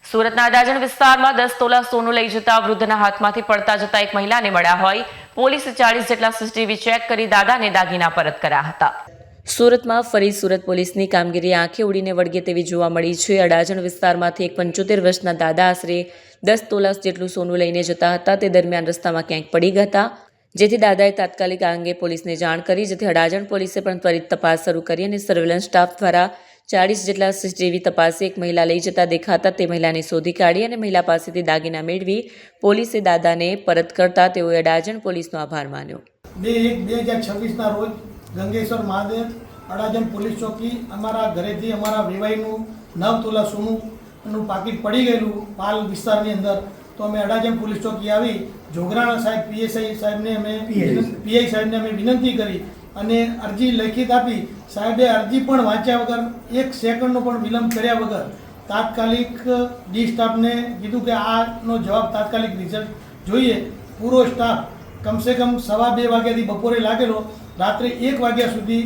સુરતના અડાજણ વિસ્તારમાં 10 તોલા સોનું લઈ જતા વૃદ્ધના હાથમાંથી પડતા જતા એક મહિલાને મળ્યા હોય પોલીસે 40 જેટલા સીસીટીવી ચેક કરી દાદાને દાગીના પરત કર્યા હતા। સુરતમાં ફરી સુરત પોલીસની કામગીરી આંખે ઉડીને વળગે તેવી જોવા મળી છે। અડાજણ વિસ્તારમાંથી એક 75 વર્ષના દાદા આશરે 10 તોલા જેટલું સોનું લઈને જતા હતા। તે દરમિયાન રસ્તામાં ક્યાંક પડી ગયા હતા, જેથી દાદાએ તાત્કાલિક આ અંગે પોલીસને જાણ કરી, જેથી અડાજણ પોલીસે પણ ત્વરિત તપાસ શરૂ કરી અને સર્વેલન્સ સ્ટાફ દ્વારા 40 જેટલા સીસીટીવી તપાસે એક મહિલા લઈ જતા દેખાતા તે મહિલાને શોધી કાઢી અને મહિલા પાસેથી દાગીના મેળવી પોલીસે દાદાને પરત કરતા તેઓએ અડાજણ પોલીસનો આભાર માન્યો। 2/1/2026 રોજ ગંગેશ્વર મહાદેવ અડાજણ પોલીસ ચોકી અમારા ઘરેથી અમારા વેવાઈનું 9 તોલા સોનું પાકીટ પડી ગયેલું પાલ વિસ્તારની અંદર, તો અમે અડાજણ પોલીસ ચોકી આવી જોગરાણા સાહેબ પીઆઈ સાહેબને અમે વિનંતી કરી અને અરજી લેખિત આપી। સાહેબે અરજી પણ વાંચ્યા વગર 1 સેકન્ડનો પણ વિલંબ કર્યા વગર તાત્કાલિક ડી સ્ટાફને કીધું કે આનો જવાબ તાત્કાલિક રિઝલ્ટ જોઈએ। પૂરો સ્ટાફ કમસે કમ 2:15 વાગ્યાથી બપોરે લાગેલો, રાત્રે 1 વાગ્યા સુધી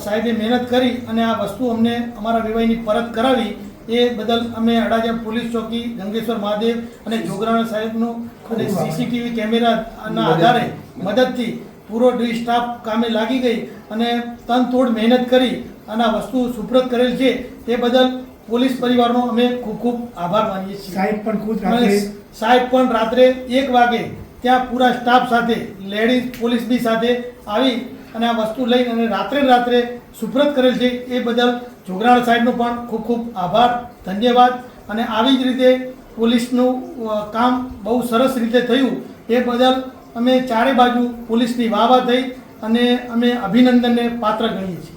સાહેબે મહેનત કરી અને આ વસ્તુ અમને અમારા વેવાઈની પરત કરાવી। એ બદલ અમે અડાજણ પોલીસ ચોકી, ગંગેશ્વર મહાદેવ અને જોગરાણા સાહેબનો અને સીસીટીવી કેમેરાના આધારે મદદથી પૂરો ડી સ્ટાફ કામે લાગી ગઈ અને તનતોડ મહેનત કરી અને આ વસ્તુ સુપ્રત કરેલ છે। તે બદલ પોલીસ પરિવારનો અમે ખૂબ ખૂબ આભાર માનીએ છીએ। સાહેબ પણ રાત્રે 1 વાગે ત્યાં પૂરા સ્ટાફ સાથે લેડીઝ પોલીસ બી સાથે આવી અને આ વસ્તુ લઈ અને રાત્રે સુપ્રત કરેલ છે। એ બદલ જોગરાણા સાહેબનો પણ ખૂબ ખૂબ આભાર, ધન્યવાદ। અને આવી જ રીતે પોલીસનું કામ બહુ સરસ રીતે થયું, એ બદલ અમે ચારે બાજુ પોલીસની વાહ થઈ અને અમે અભિનંદનને પાત્ર ગણીએ છીએ।